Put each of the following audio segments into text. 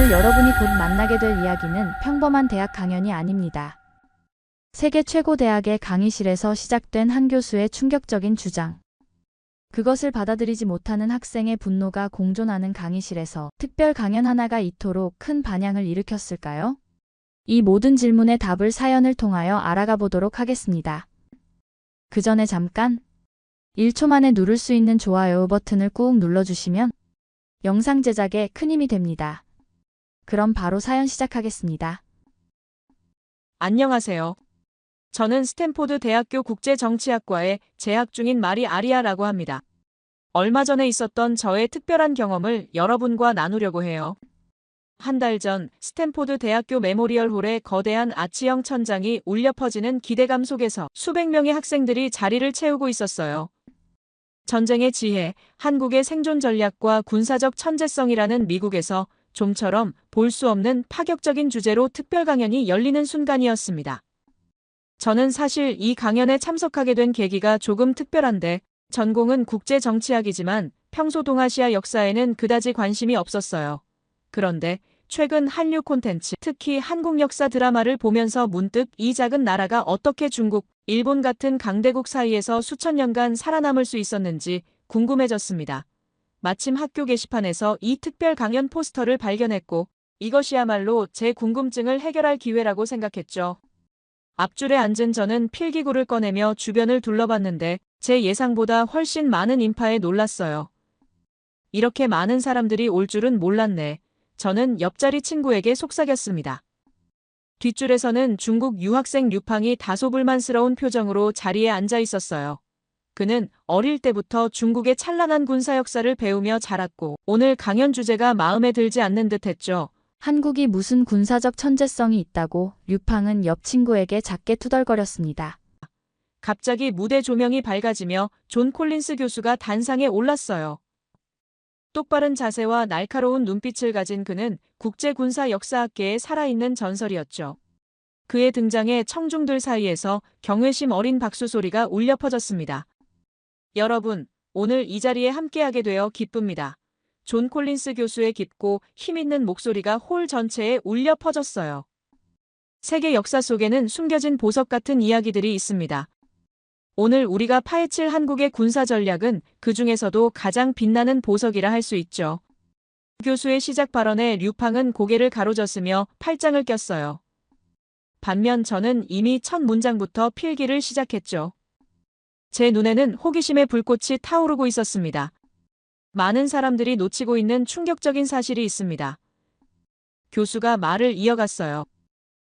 오늘 여러분이 곧 만나게 될 이야기는 평범한 대학 강연이 아닙니다. 세계 최고 대학의 강의실에서 시작된 한 교수의 충격적인 주장. 그것을 받아들이지 못하는 학생의 분노가 공존하는 강의실에서 특별 강연 하나가 이토록 큰 반향을 일으켰을까요? 이 모든 질문의 답을 사연을 통하여 알아가 보도록 하겠습니다. 그 전에 잠깐 1초 만에 누를 수 있는 좋아요 버튼을 꾹 눌러주시면 영상 제작에 큰 힘이 됩니다. 그럼 바로 사연 시작하겠습니다. 안녕하세요. 저는 스탠포드 대학교 국제정치학과에 재학 중인 마리 아리아라고 합니다. 얼마 전에 있었던 저의 특별한 경험을 여러분과 나누려고 해요. 한 달 전 스탠포드 대학교 메모리얼 홀에 거대한 아치형 천장이 울려 퍼지는 기대감 속에서 수백 명의 학생들이 자리를 채우고 있었어요. 전쟁의 지혜, 한국의 생존 전략과 군사적 천재성이라는 미국에서 좀처럼 볼 수 없는 파격적인 주제로 특별 강연이 열리는 순간이었습니다. 저는 사실 이 강연에 참석하게 된 계기가 조금 특별한데, 전공은 국제정치학이지만 평소 동아시아 역사에는 그다지 관심이 없었어요. 그런데 최근 한류 콘텐츠, 특히 한국 역사 드라마를 보면서 문득 이 작은 나라가 어떻게 중국, 일본 같은 강대국 사이에서 수천 년간 살아남을 수 있었는지 궁금해졌습니다. 마침 학교 게시판에서 이 특별 강연 포스터를 발견했고, 이것이야말로 제 궁금증을 해결할 기회라고 생각했죠. 앞줄에 앉은 저는 필기구를 꺼내며 주변을 둘러봤는데 제 예상보다 훨씬 많은 인파에 놀랐어요. 이렇게 많은 사람들이 올 줄은 몰랐네. 저는 옆자리 친구에게 속삭였습니다. 뒷줄에서는 중국 유학생 류팡이 다소 불만스러운 표정으로 자리에 앉아 있었어요. 그는 어릴 때부터 중국의 찬란한 군사 역사를 배우며 자랐고 오늘 강연 주제가 마음에 들지 않는 듯했죠. 한국이 무슨 군사적 천재성이 있다고 류팡은 옆 친구에게 작게 투덜거렸습니다. 갑자기 무대 조명이 밝아지며 존 콜린스 교수가 단상에 올랐어요. 똑바른 자세와 날카로운 눈빛을 가진 그는 국제군사 역사학계의 살아있는 전설이었죠. 그의 등장에 청중들 사이에서 경외심 어린 박수 소리가 울려 퍼졌습니다. 여러분, 오늘 이 자리에 함께하게 되어 기쁩니다. 존 콜린스 교수의 깊고 힘있는 목소리가 홀 전체에 울려 퍼졌어요. 세계 역사 속에는 숨겨진 보석 같은 이야기들이 있습니다. 오늘 우리가 파헤칠 한국의 군사 전략은 그 중에서도 가장 빛나는 보석이라 할 수 있죠. 교수의 시작 발언에 류팡은 고개를 가로졌으며 팔짱을 꼈어요. 반면 저는 이미 첫 문장부터 필기를 시작했죠. 제 눈에는 호기심의 불꽃이 타오르고 있었습니다. 많은 사람들이 놓치고 있는 충격적인 사실이 있습니다. 교수가 말을 이어갔어요.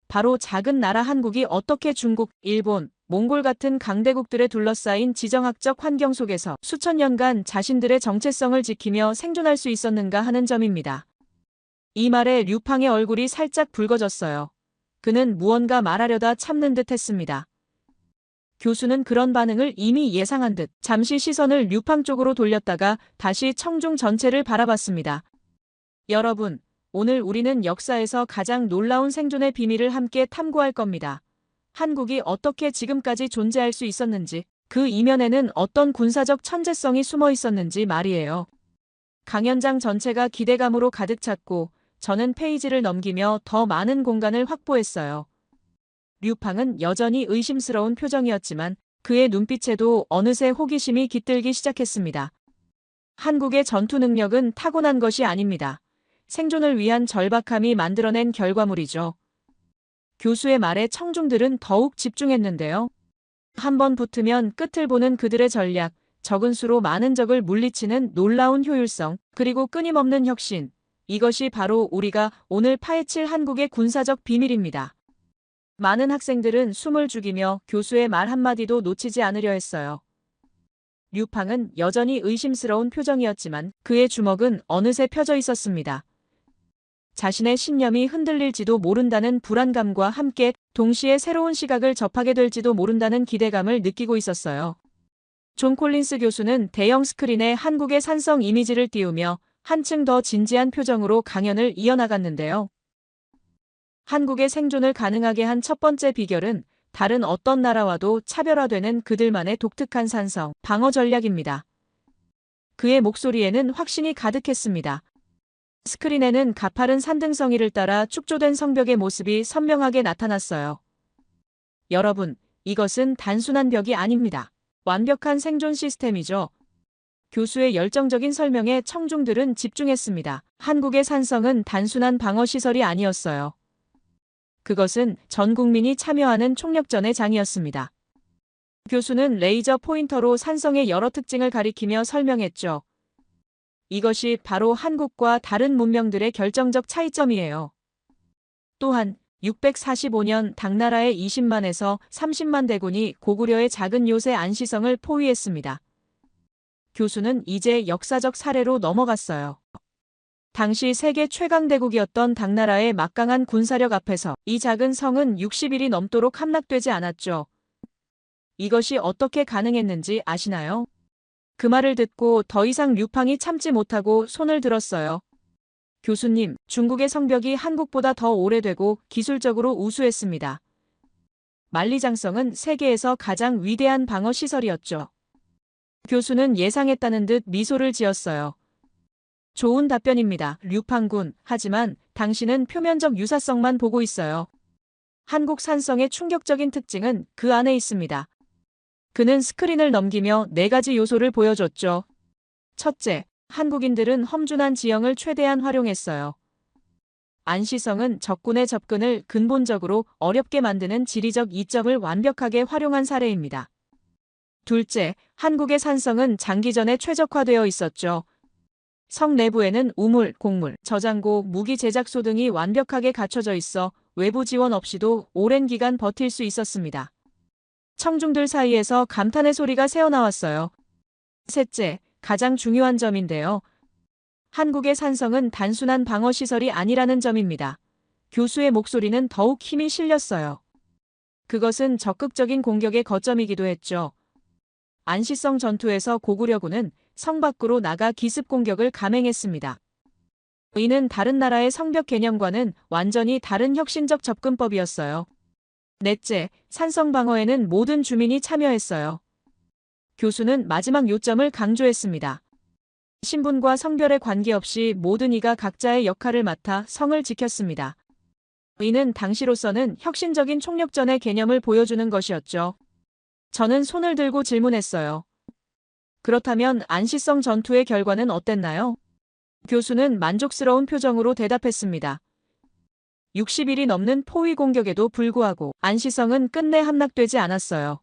바로 작은 나라 한국이 어떻게 중국, 일본, 몽골 같은 강대국들에 둘러싸인 지정학적 환경 속에서 수천 년간 자신들의 정체성을 지키며 생존할 수 있었는가 하는 점입니다. 이 말에 류팡의 얼굴이 살짝 붉어졌어요. 그는 무언가 말하려다 참는 듯 했습니다. 교수는 그런 반응을 이미 예상한 듯 잠시 시선을 류팡 쪽으로 돌렸다가 다시 청중 전체를 바라봤습니다. 여러분, 오늘 우리는 역사에서 가장 놀라운 생존의 비밀을 함께 탐구할 겁니다. 한국이 어떻게 지금까지 존재할 수 있었는지, 그 이면에는 어떤 군사적 천재성이 숨어 있었는지 말이에요. 강연장 전체가 기대감으로 가득 찼고 저는 페이지를 넘기며 더 많은 공간을 확보했어요. 류팡은 여전히 의심스러운 표정이었지만 그의 눈빛에도 어느새 호기심이 깃들기 시작했습니다. 한국의 전투 능력은 타고난 것이 아닙니다. 생존을 위한 절박함이 만들어낸 결과물이죠. 교수의 말에 청중들은 더욱 집중했는데요. 한번 붙으면 끝을 보는 그들의 전략, 적은 수로 많은 적을 물리치는 놀라운 효율성, 그리고 끊임없는 혁신. 이것이 바로 우리가 오늘 파헤칠 한국의 군사적 비밀입니다. 많은 학생들은 숨을 죽이며 교수의 말 한마디도 놓치지 않으려 했어요. 류팡은 여전히 의심스러운 표정이었지만 그의 주먹은 어느새 펴져 있었습니다. 자신의 신념이 흔들릴지도 모른다는 불안감과 함께 동시에 새로운 시각을 접하게 될지도 모른다는 기대감을 느끼고 있었어요. 존 콜린스 교수는 대형 스크린에 한국의 산성 이미지를 띄우며 한층 더 진지한 표정으로 강연을 이어나갔는데요. 한국의 생존을 가능하게 한 첫 번째 비결은 다른 어떤 나라와도 차별화되는 그들만의 독특한 산성, 방어 전략입니다. 그의 목소리에는 확신이 가득했습니다. 스크린에는 가파른 산등성이를 따라 축조된 성벽의 모습이 선명하게 나타났어요. 여러분, 이것은 단순한 벽이 아닙니다. 완벽한 생존 시스템이죠. 교수의 열정적인 설명에 청중들은 집중했습니다. 한국의 산성은 단순한 방어시설이 아니었어요. 그것은 전 국민이 참여하는 총력전의 장이었습니다. 교수는 레이저 포인터로 산성의 여러 특징을 가리키며 설명했죠. 이것이 바로 한국과 다른 문명들의 결정적 차이점이에요. 또한 645년 당나라의 20만에서 30만 대군이 고구려의 작은 요새 안시성을 포위했습니다. 교수는 이제 역사적 사례로 넘어갔어요. 당시 세계 최강대국이었던 당나라의 막강한 군사력 앞에서 이 작은 성은 60일이 넘도록 함락되지 않았죠. 이것이 어떻게 가능했는지 아시나요? 그 말을 듣고 더 이상 류팡이 참지 못하고 손을 들었어요. 교수님, 중국의 성벽이 한국보다 더 오래되고 기술적으로 우수했습니다. 만리장성은 세계에서 가장 위대한 방어 시설이었죠. 교수는 예상했다는 듯 미소를 지었어요. 좋은 답변입니다, 류팡군. 하지만 당신은 표면적 유사성만 보고 있어요. 한국 산성의 충격적인 특징은 그 안에 있습니다. 그는 스크린을 넘기며 4가지 요소를 보여줬죠. 첫째, 한국인들은 험준한 지형을 최대한 활용했어요. 안시성은 적군의 접근을 근본적으로 어렵게 만드는 지리적 이점을 완벽하게 활용한 사례입니다. 둘째, 한국의 산성은 장기전에 최적화되어 있었죠. 성 내부에는 우물, 곡물, 저장고, 무기 제작소 등이 완벽하게 갖춰져 있어 외부 지원 없이도 오랜 기간 버틸 수 있었습니다. 청중들 사이에서 감탄의 소리가 새어나왔어요. 셋째, 가장 중요한 점인데요. 한국의 산성은 단순한 방어시설이 아니라는 점입니다. 교수의 목소리는 더욱 힘이 실렸어요. 그것은 적극적인 공격의 거점이기도 했죠. 안시성 전투에서 고구려군은 성 밖으로 나가 기습 공격을 감행했습니다. 이는 다른 나라의 성벽 개념과는 완전히 다른 혁신적 접근법이었어요. 넷째, 산성 방어에는 모든 주민이 참여했어요. 교수는 마지막 요점을 강조했습니다. 신분과 성별에 관계없이 모든 이가 각자의 역할을 맡아 성을 지켰습니다. 이는 당시로서는 혁신적인 총력전의 개념을 보여주는 것이었죠. 저는 손을 들고 질문했어요. 그렇다면 안시성 전투의 결과는 어땠나요? 교수는 만족스러운 표정으로 대답했습니다. 60일이 넘는 포위 공격에도 불구하고 안시성은 끝내 함락되지 않았어요.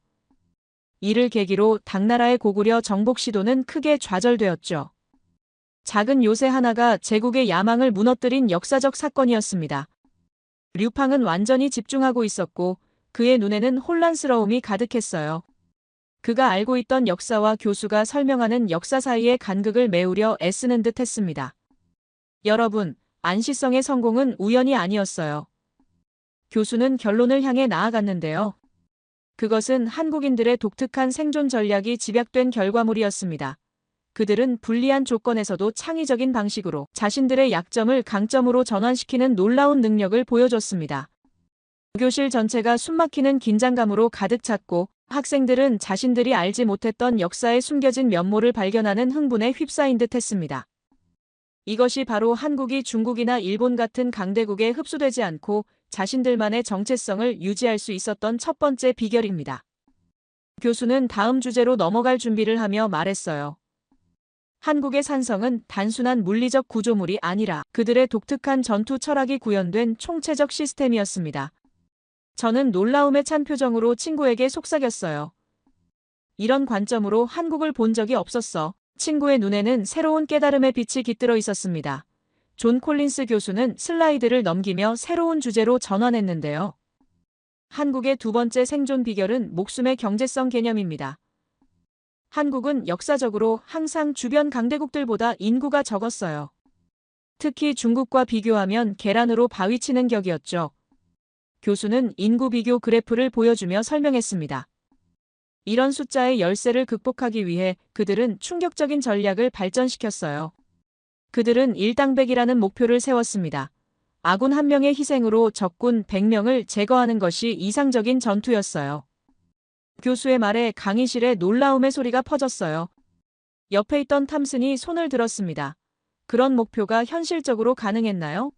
이를 계기로 당나라의 고구려 정복 시도는 크게 좌절되었죠. 작은 요새 하나가 제국의 야망을 무너뜨린 역사적 사건이었습니다. 류팡은 완전히 집중하고 있었고 그의 눈에는 혼란스러움이 가득했어요. 그가 알고 있던 역사와 교수가 설명하는 역사 사이의 간극을 메우려 애쓰는 듯 했습니다. 여러분, 안시성의 성공은 우연이 아니었어요. 교수는 결론을 향해 나아갔는데요. 그것은 한국인들의 독특한 생존 전략이 집약된 결과물이었습니다. 그들은 불리한 조건에서도 창의적인 방식으로 자신들의 약점을 강점으로 전환시키는 놀라운 능력을 보여줬습니다. 교실 전체가 숨막히는 긴장감으로 가득 찼고 학생들은 자신들이 알지 못했던 역사의 숨겨진 면모를 발견하는 흥분에 휩싸인 듯 했습니다. 이것이 바로 한국이 중국이나 일본 같은 강대국에 흡수되지 않고 자신들만의 정체성을 유지할 수 있었던 첫 번째 비결입니다. 교수는 다음 주제로 넘어갈 준비를 하며 말했어요. 한국의 산성은 단순한 물리적 구조물이 아니라 그들의 독특한 전투 철학이 구현된 총체적 시스템이었습니다. 저는 놀라움에 찬 표정으로 친구에게 속삭였어요. 이런 관점으로 한국을 본 적이 없었어. 친구의 눈에는 새로운 깨달음의 빛이 깃들어 있었습니다. 존 콜린스 교수는 슬라이드를 넘기며 새로운 주제로 전환했는데요. 한국의 두 번째 생존 비결은 목숨의 경제성 개념입니다. 한국은 역사적으로 항상 주변 강대국들보다 인구가 적었어요. 특히 중국과 비교하면 계란으로 바위치는 격이었죠. 교수는 인구 비교 그래프를 보여주며 설명했습니다. 이런 숫자의 열세를 극복하기 위해 그들은 충격적인 전략을 발전시켰어요. 그들은 일당백이라는 목표를 세웠습니다. 아군 한 명의 희생으로 적군 100명을 제거하는 것이 이상적인 전투였어요. 교수의 말에 강의실에 놀라움의 소리가 퍼졌어요. 옆에 있던 탐슨이 손을 들었습니다. 그런 목표가 현실적으로 가능했나요?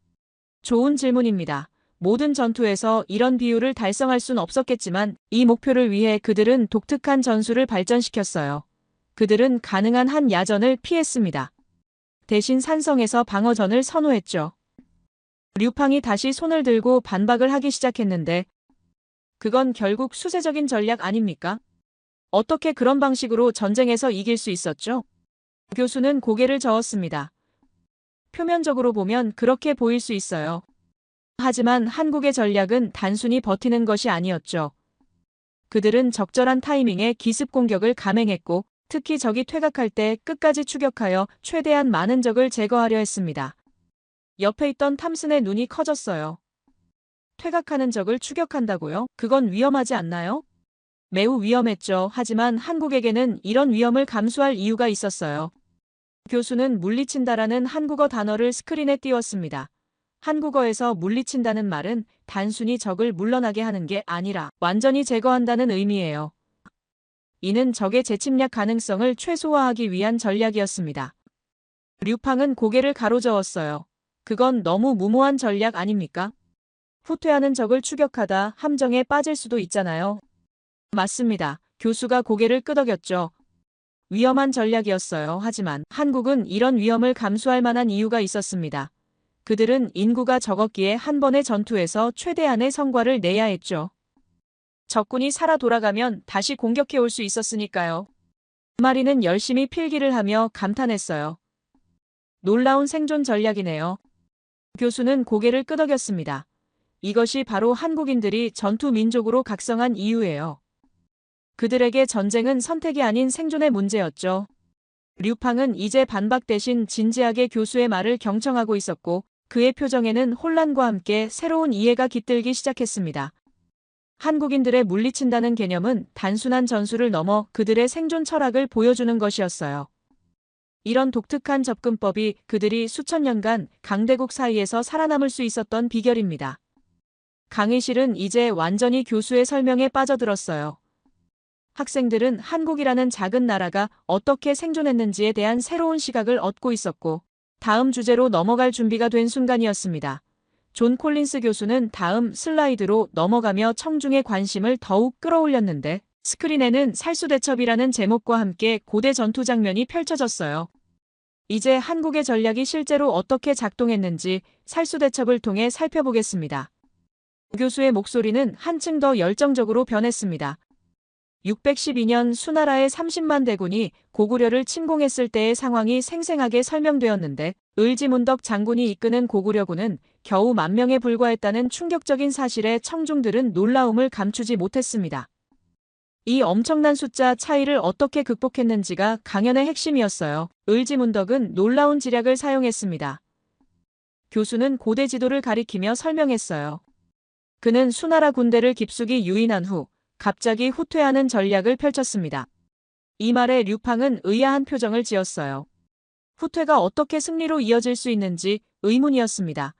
좋은 질문입니다. 모든 전투에서 이런 비율을 달성할 순 없었겠지만 이 목표를 위해 그들은 독특한 전술을 발전시켰어요. 그들은 가능한 한 야전을 피했습니다. 대신 산성에서 방어전을 선호했죠. 류팡이 다시 손을 들고 반박을 하기 시작했는데 그건 결국 수세적인 전략 아닙니까? 어떻게 그런 방식으로 전쟁에서 이길 수 있었죠? 교수는 고개를 저었습니다. 표면적으로 보면 그렇게 보일 수 있어요. 하지만 한국의 전략은 단순히 버티는 것이 아니었죠. 그들은 적절한 타이밍에 기습 공격을 감행했고 특히 적이 퇴각할 때 끝까지 추격하여 최대한 많은 적을 제거하려 했습니다. 옆에 있던 탐슨의 눈이 커졌어요. 퇴각하는 적을 추격한다고요? 그건 위험하지 않나요? 매우 위험했죠. 하지만 한국에게는 이런 위험을 감수할 이유가 있었어요. 교수는 물리친다라는 한국어 단어를 스크린에 띄웠습니다. 한국어에서 물리친다는 말은 단순히 적을 물러나게 하는 게 아니라 완전히 제거한다는 의미예요. 이는 적의 재침략 가능성을 최소화하기 위한 전략이었습니다. 류팡은 고개를 가로저었어요. 그건 너무 무모한 전략 아닙니까? 후퇴하는 적을 추격하다 함정에 빠질 수도 있잖아요. 맞습니다. 교수가 고개를 끄덕였죠. 위험한 전략이었어요. 하지만 한국은 이런 위험을 감수할 만한 이유가 있었습니다. 그들은 인구가 적었기에 한 번의 전투에서 최대한의 성과를 내야 했죠. 적군이 살아 돌아가면 다시 공격해 올 수 있었으니까요. 마리는 열심히 필기를 하며 감탄했어요. 놀라운 생존 전략이네요. 교수는 고개를 끄덕였습니다. 이것이 바로 한국인들이 전투 민족으로 각성한 이유예요. 그들에게 전쟁은 선택이 아닌 생존의 문제였죠. 류팡은 이제 반박 대신 진지하게 교수의 말을 경청하고 있었고 그의 표정에는 혼란과 함께 새로운 이해가 깃들기 시작했습니다. 한국인들의 물리친다는 개념은 단순한 전술을 넘어 그들의 생존 철학을 보여주는 것이었어요. 이런 독특한 접근법이 그들이 수천 년간 강대국 사이에서 살아남을 수 있었던 비결입니다. 강의실은 이제 완전히 교수의 설명에 빠져들었어요. 학생들은 한국이라는 작은 나라가 어떻게 생존했는지에 대한 새로운 시각을 얻고 있었고 다음 주제로 넘어갈 준비가 된 순간이었습니다. 존 콜린스 교수는 다음 슬라이드로 넘어가며 청중의 관심을 더욱 끌어올렸는데 스크린에는 살수대첩이라는 제목과 함께 고대 전투 장면이 펼쳐졌어요. 이제 한국의 전략이 실제로 어떻게 작동했는지 살수대첩을 통해 살펴보겠습니다. 교수의 목소리는 한층 더 열정적으로 변했습니다. 612년 수나라의 30만 대군이 고구려를 침공했을 때의 상황이 생생하게 설명되었는데 을지문덕 장군이 이끄는 고구려군은 겨우 10,000명에 불과했다는 충격적인 사실에 청중들은 놀라움을 감추지 못했습니다. 이 엄청난 숫자 차이를 어떻게 극복했는지가 강연의 핵심이었어요. 을지문덕은 놀라운 지략을 사용했습니다. 교수는 고대 지도를 가리키며 설명했어요. 그는 수나라 군대를 깊숙이 유인한 후 갑자기 후퇴하는 전략을 펼쳤습니다. 이 말에 류팡은 의아한 표정을 지었어요. 후퇴가 어떻게 승리로 이어질 수 있는지 의문이었습니다.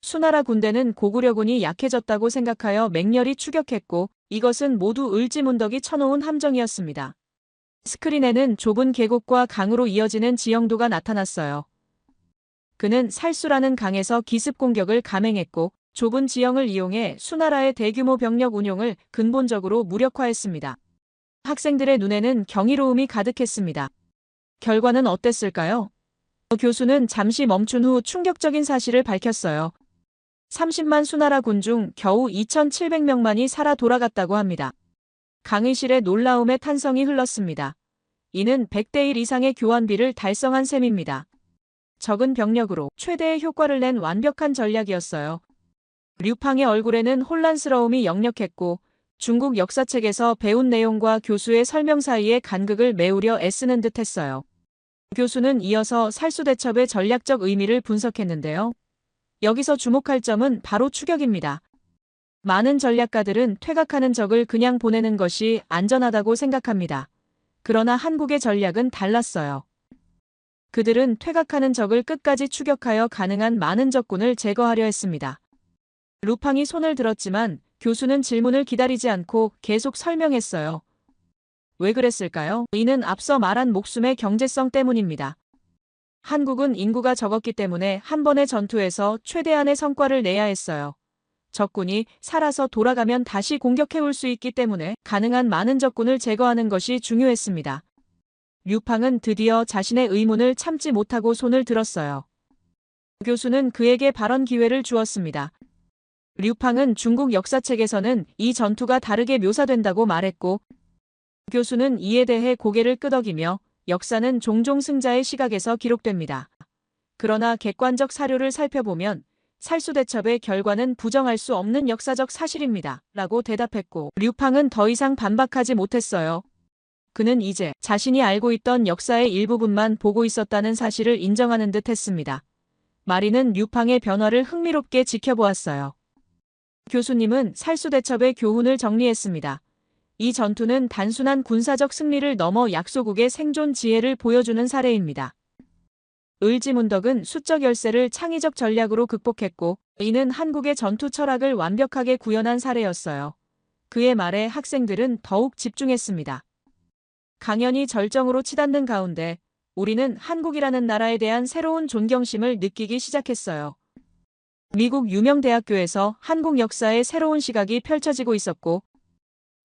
수나라 군대는 고구려군이 약해졌다고 생각하여 맹렬히 추격했고 이것은 모두 을지문덕이 쳐놓은 함정이었습니다. 스크린에는 좁은 계곡과 강으로 이어지는 지형도가 나타났어요. 그는 살수라는 강에서 기습 공격을 감행했고 좁은 지형을 이용해 수나라의 대규모 병력 운용을 근본적으로 무력화했습니다. 학생들의 눈에는 경이로움이 가득했습니다. 결과는 어땠을까요? 교수는 잠시 멈춘 후 충격적인 사실을 밝혔어요. 30만 수나라 군 중 겨우 2,700명만이 살아 돌아갔다고 합니다. 강의실에 놀라움의 탄성이 흘렀습니다. 이는 100대 1 이상의 교환비를 달성한 셈입니다. 적은 병력으로 최대의 효과를 낸 완벽한 전략이었어요. 류팡의 얼굴에는 혼란스러움이 역력했고 중국 역사책에서 배운 내용과 교수의 설명 사이에 간극을 메우려 애쓰는 듯 했어요. 교수는 이어서 살수대첩의 전략적 의미를 분석했는데요. 여기서 주목할 점은 바로 추격입니다. 많은 전략가들은 퇴각하는 적을 그냥 보내는 것이 안전하다고 생각합니다. 그러나 한국의 전략은 달랐어요. 그들은 퇴각하는 적을 끝까지 추격하여 가능한 많은 적군을 제거하려 했습니다. 류팡이 손을 들었지만 교수는 질문을 기다리지 않고 계속 설명했어요. 왜 그랬을까요? 이는 앞서 말한 목숨의 경제성 때문입니다. 한국은 인구가 적었기 때문에 한 번의 전투에서 최대한의 성과를 내야 했어요. 적군이 살아서 돌아가면 다시 공격해올 수 있기 때문에 가능한 많은 적군을 제거하는 것이 중요했습니다. 류팡은 드디어 자신의 의문을 참지 못하고 손을 들었어요. 교수는 그에게 발언 기회를 주었습니다. 류팡은 중국 역사책에서는 이 전투가 다르게 묘사된다고 말했고, 교수는 이에 대해 고개를 끄덕이며 역사는 종종 승자의 시각에서 기록됩니다. 그러나 객관적 사료를 살펴보면 살수대첩의 결과는 부정할 수 없는 역사적 사실입니다. 라고 대답했고, 류팡은 더 이상 반박하지 못했어요. 그는 이제 자신이 알고 있던 역사의 일부분만 보고 있었다는 사실을 인정하는 듯 했습니다. 마리는 류팡의 변화를 흥미롭게 지켜보았어요. 교수님은 살수대첩의 교훈을 정리했습니다. 이 전투는 단순한 군사적 승리를 넘어 약소국의 생존 지혜를 보여주는 사례입니다. 을지문덕은 수적 열세를 창의적 전략으로 극복했고, 이는 한국의 전투 철학을 완벽하게 구현한 사례였어요. 그의 말에 학생들은 더욱 집중했습니다. 강연이 절정으로 치닫는 가운데 우리는 한국이라는 나라에 대한 새로운 존경심을 느끼기 시작했어요. 미국 유명 대학교에서 한국 역사의 새로운 시각이 펼쳐지고 있었고,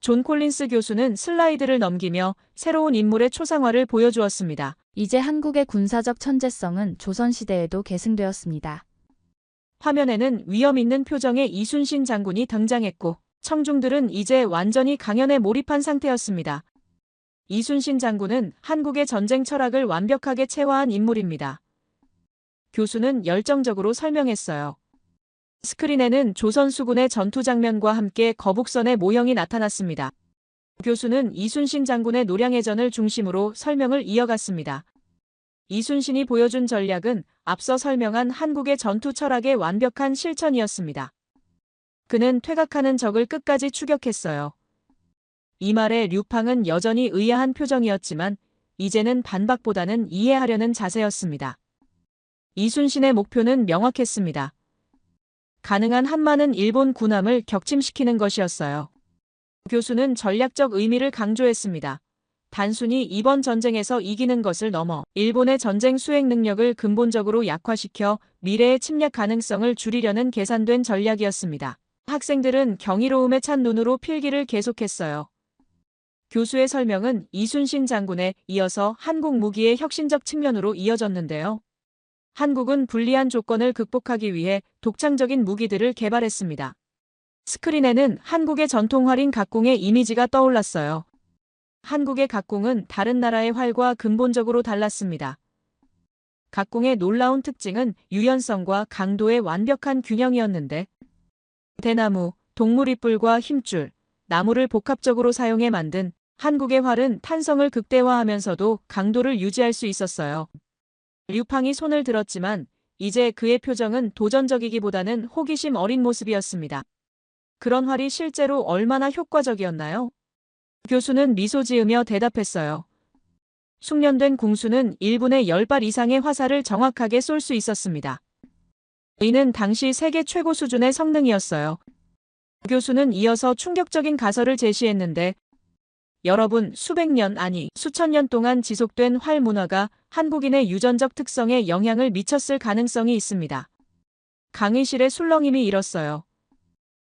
존 콜린스 교수는 슬라이드를 넘기며 새로운 인물의 초상화를 보여주었습니다. 이제 한국의 군사적 천재성은 조선시대에도 계승되었습니다. 화면에는 위험 있는 표정의 이순신 장군이 등장했고, 청중들은 이제 완전히 강연에 몰입한 상태였습니다. 이순신 장군은 한국의 전쟁 철학을 완벽하게 체화한 인물입니다. 교수는 열정적으로 설명했어요. 스크린에는 조선 수군의 전투 장면과 함께 거북선의 모형이 나타났습니다. 교수는 이순신 장군의 노량해전을 중심으로 설명을 이어갔습니다. 이순신이 보여준 전략은 앞서 설명한 한국의 전투 철학의 완벽한 실천이었습니다. 그는 퇴각하는 적을 끝까지 추격했어요. 이 말에 류팡은 여전히 의아한 표정이었지만 이제는 반박보다는 이해하려는 자세였습니다. 이순신의 목표는 명확했습니다. 가능한 한 많은 일본 군함을 격침시키는 것이었어요. 교수는 전략적 의미를 강조했습니다. 단순히 이번 전쟁에서 이기는 것을 넘어 일본의 전쟁 수행 능력을 근본적으로 약화시켜 미래의 침략 가능성을 줄이려는 계산된 전략이었습니다. 학생들은 경이로움에 찬 눈으로 필기를 계속했어요. 교수의 설명은 이순신 장군에 이어서 한국 무기의 혁신적 측면으로 이어졌는데요. 한국은 불리한 조건을 극복하기 위해 독창적인 무기들을 개발했습니다. 스크린에는 한국의 전통 활인 각공의 이미지가 떠올랐어요. 한국의 각공은 다른 나라의 활과 근본적으로 달랐습니다. 각공의 놀라운 특징은 유연성과 강도의 완벽한 균형이었는데, 대나무, 동물 잇불과 힘줄, 나무를 복합적으로 사용해 만든 한국의 활은 탄성을 극대화하면서도 강도를 유지할 수 있었어요. 류팡이 손을 들었지만 이제 그의 표정은 도전적이기보다는 호기심 어린 모습이었습니다. 그런 활이 실제로 얼마나 효과적이었나요? 교수는 미소 지으며 대답했어요. 숙련된 궁수는 1분에 10발 이상의 화살을 정확하게 쏠 수 있었습니다. 이는 당시 세계 최고 수준의 성능이었어요. 교수는 이어서 충격적인 가설을 제시했는데, 여러분, 수백 년 아니 수천 년 동안 지속된 활 문화가 한국인의 유전적 특성에 영향을 미쳤을 가능성이 있습니다. 강의실의 술렁임이 일었어요.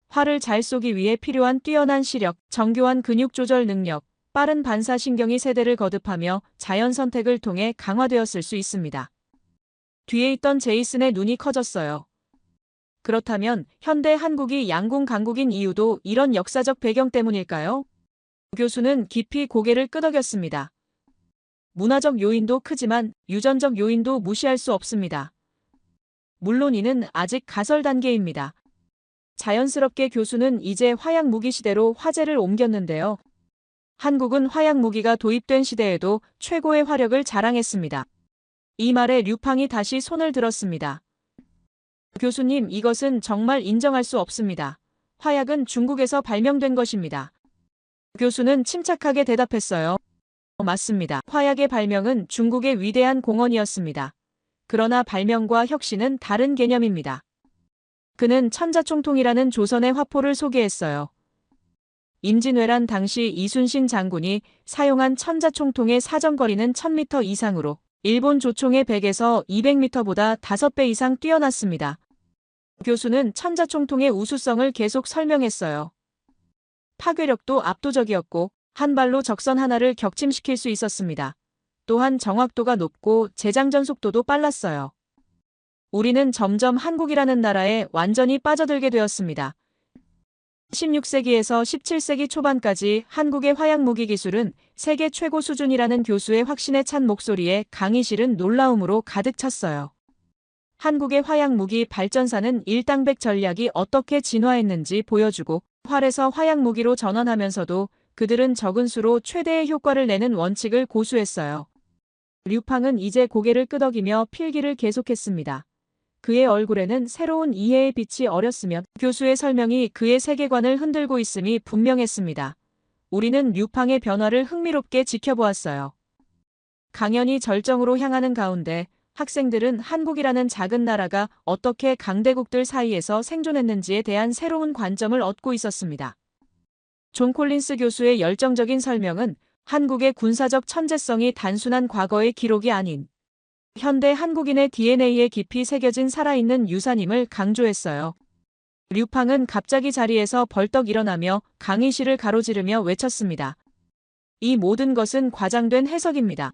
활을 잘 쏘기 위해 필요한 뛰어난 시력, 정교한 근육 조절 능력, 빠른 반사신경이 세대를 거듭하며 자연 선택을 통해 강화되었을 수 있습니다. 뒤에 있던 제이슨의 눈이 커졌어요. 그렇다면 현대 한국이 양궁 강국인 이유도 이런 역사적 배경 때문일까요? 교수는 깊이 고개를 끄덕였습니다. 문화적 요인도 크지만 유전적 요인도 무시할 수 없습니다. 물론 이는 아직 가설 단계입니다. 자연스럽게 교수는 이제 화약 무기 시대로 화제를 옮겼는데요. 한국은 화약 무기가 도입된 시대에도 최고의 화력을 자랑했습니다. 이 말에 류팡이 다시 손을 들었습니다. 교수님, 이것은 정말 인정할 수 없습니다. 화약은 중국에서 발명된 것입니다. 교수는 침착하게 대답했어요. 맞습니다. 화약의 발명은 중국의 위대한 공헌이었습니다. 그러나 발명과 혁신은 다른 개념입니다. 그는 천자총통이라는 조선의 화포를 소개했어요. 임진왜란 당시 이순신 장군이 사용한 천자총통의 사정거리는 1000m 이상으로 일본 조총의 100에서 200m보다 5배 이상 뛰어났습니다. 교수는 천자총통의 우수성을 계속 설명했어요. 파괴력도 압도적이었고 한 발로 적선 하나를 격침시킬 수 있었습니다. 또한 정확도가 높고 재장전 속도도 빨랐어요. 우리는 점점 한국이라는 나라에 완전히 빠져들게 되었습니다. 16세기에서 17세기 초반까지 한국의 화약무기 기술은 세계 최고 수준이라는 교수의 확신에 찬 목소리에 강의실은 놀라움으로 가득 찼어요. 한국의 화약무기 발전사는 일당백 전략이 어떻게 진화했는지 보여주고 활에서 화약무기로 전환하면서도 그들은 적은 수로 최대의 효과를 내는 원칙을 고수했어요. 류팡은 이제 고개를 끄덕이며 필기를 계속했습니다. 그의 얼굴에는 새로운 이해의 빛이 어렸으며 교수의 설명이 그의 세계관을 흔들고 있음이 분명했습니다. 우리는 류팡의 변화를 흥미롭게 지켜보았어요. 강연이 절정으로 향하는 가운데 학생들은 한국이라는 작은 나라가 어떻게 강대국들 사이에서 생존했는지에 대한 새로운 관점을 얻고 있었습니다. 존 콜린스 교수의 열정적인 설명은 한국의 군사적 천재성이 단순한 과거의 기록이 아닌 현대 한국인의 DNA에 깊이 새겨진 살아있는 유산임을 강조했어요. 류팡은 갑자기 자리에서 벌떡 일어나며 강의실을 가로지르며 외쳤습니다. 이 모든 것은 과장된 해석입니다.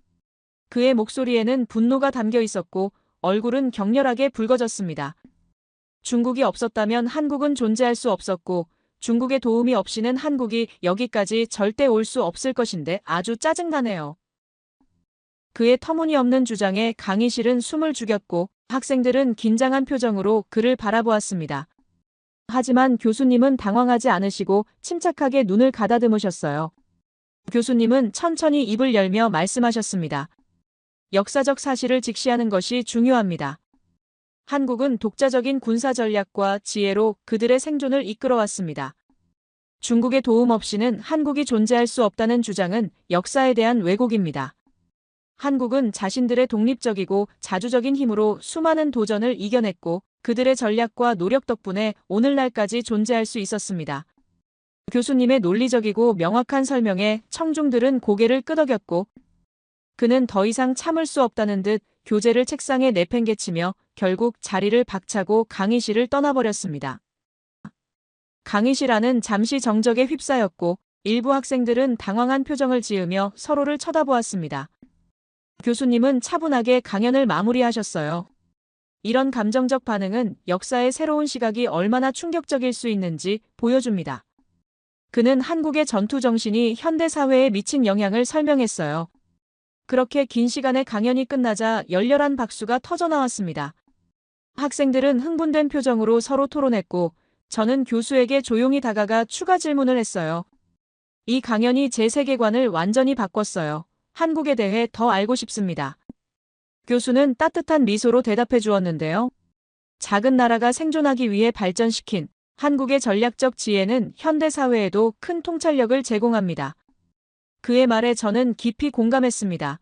그의 목소리에는 분노가 담겨 있었고 얼굴은 격렬하게 붉어졌습니다. 중국이 없었다면 한국은 존재할 수 없었고 중국의 도움이 없이는 한국이 여기까지 절대 올 수 없을 것인데 아주 짜증나네요. 그의 터무니없는 주장에 강의실은 숨을 죽였고 학생들은 긴장한 표정으로 그를 바라보았습니다. 하지만 교수님은 당황하지 않으시고 침착하게 눈을 가다듬으셨어요. 교수님은 천천히 입을 열며 말씀하셨습니다. 역사적 사실을 직시하는 것이 중요합니다. 한국은 독자적인 군사 전략과 지혜로 그들의 생존을 이끌어왔습니다. 중국의 도움 없이는 한국이 존재할 수 없다는 주장은 역사에 대한 왜곡입니다. 한국은 자신들의 독립적이고 자주적인 힘으로 수많은 도전을 이겨냈고 그들의 전략과 노력 덕분에 오늘날까지 존재할 수 있었습니다. 교수님의 논리적이고 명확한 설명에 청중들은 고개를 끄덕였고 그는 더 이상 참을 수 없다는 듯 교재를 책상에 내팽개치며 결국 자리를 박차고 강의실을 떠나버렸습니다. 강의실 안은 잠시 정적에 휩싸였고 일부 학생들은 당황한 표정을 지으며 서로를 쳐다보았습니다. 교수님은 차분하게 강연을 마무리하셨어요. 이런 감정적 반응은 역사의 새로운 시각이 얼마나 충격적일 수 있는지 보여줍니다. 그는 한국의 전투 정신이 현대 사회에 미친 영향을 설명했어요. 그렇게 긴 시간의 강연이 끝나자 열렬한 박수가 터져나왔습니다. 학생들은 흥분된 표정으로 서로 토론했고 저는 교수에게 조용히 다가가 추가 질문을 했어요. 이 강연이 제 세계관을 완전히 바꿨어요. 한국에 대해 더 알고 싶습니다. 교수는 따뜻한 미소로 대답해 주었는데요. 작은 나라가 생존하기 위해 발전시킨 한국의 전략적 지혜는 현대 사회에도 큰 통찰력을 제공합니다. 그의 말에 저는 깊이 공감했습니다.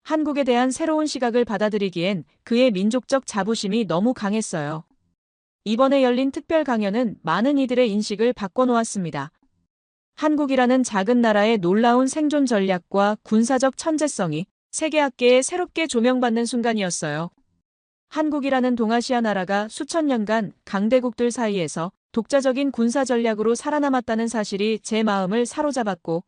한국에 대한 새로운 시각을 받아들이기엔 그의 민족적 자부심이 너무 강했어요. 이번에 열린 특별 강연은 많은 이들의 인식을 바꿔놓았습니다. 한국이라는 작은 나라의 놀라운 생존 전략과 군사적 천재성이 세계학계에 새롭게 조명받는 순간이었어요. 한국이라는 동아시아 나라가 수천 년간 강대국들 사이에서 독자적인 군사 전략으로 살아남았다는 사실이 제 마음을 사로잡았고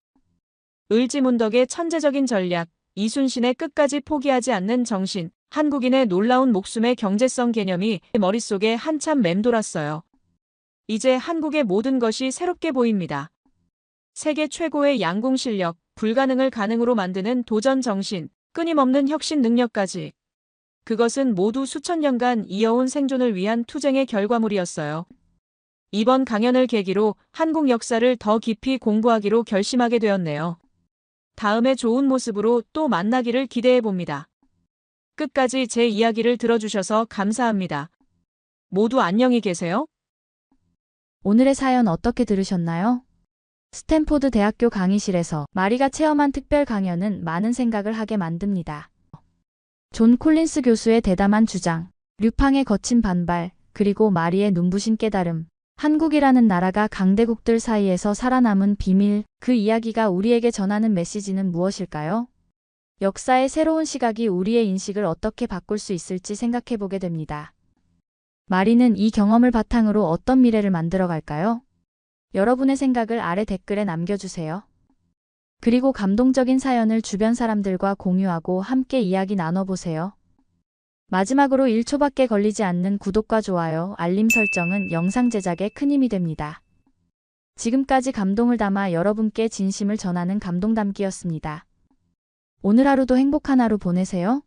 을지문덕의 천재적인 전략, 이순신의 끝까지 포기하지 않는 정신, 한국인의 놀라운 목숨의 경제성 개념이 머릿속에 한참 맴돌았어요. 이제 한국의 모든 것이 새롭게 보입니다. 세계 최고의 양궁 실력, 불가능을 가능으로 만드는 도전 정신, 끊임없는 혁신 능력까지. 그것은 모두 수천 년간 이어온 생존을 위한 투쟁의 결과물이었어요. 이번 강연을 계기로 한국 역사를 더 깊이 공부하기로 결심하게 되었네요. 다음에 좋은 모습으로 또 만나기를 기대해 봅니다. 끝까지 제 이야기를 들어주셔서 감사합니다. 모두 안녕히 계세요. 오늘의 사연 어떻게 들으셨나요? 스탠포드 대학교 강의실에서 마리가 체험한 특별 강연은 많은 생각을 하게 만듭니다. 존 콜린스 교수의 대담한 주장, 류팡의 거친 반발, 그리고 마리의 눈부신 깨달음, 한국이라는 나라가 강대국들 사이에서 살아남은 비밀, 그 이야기가 우리에게 전하는 메시지는 무엇일까요? 역사의 새로운 시각이 우리의 인식을 어떻게 바꿀 수 있을지 생각해 보게 됩니다. 마리는 이 경험을 바탕으로 어떤 미래를 만들어 갈까요? 여러분의 생각을 아래 댓글에 남겨주세요. 그리고 감동적인 사연을 주변 사람들과 공유하고 함께 이야기 나눠보세요. 마지막으로 1초밖에 걸리지 않는 구독과 좋아요, 알림 설정은 영상 제작에 큰 힘이 됩니다. 지금까지 감동을 담아 여러분께 진심을 전하는 감동담기였습니다. 오늘 하루도 행복한 하루 보내세요.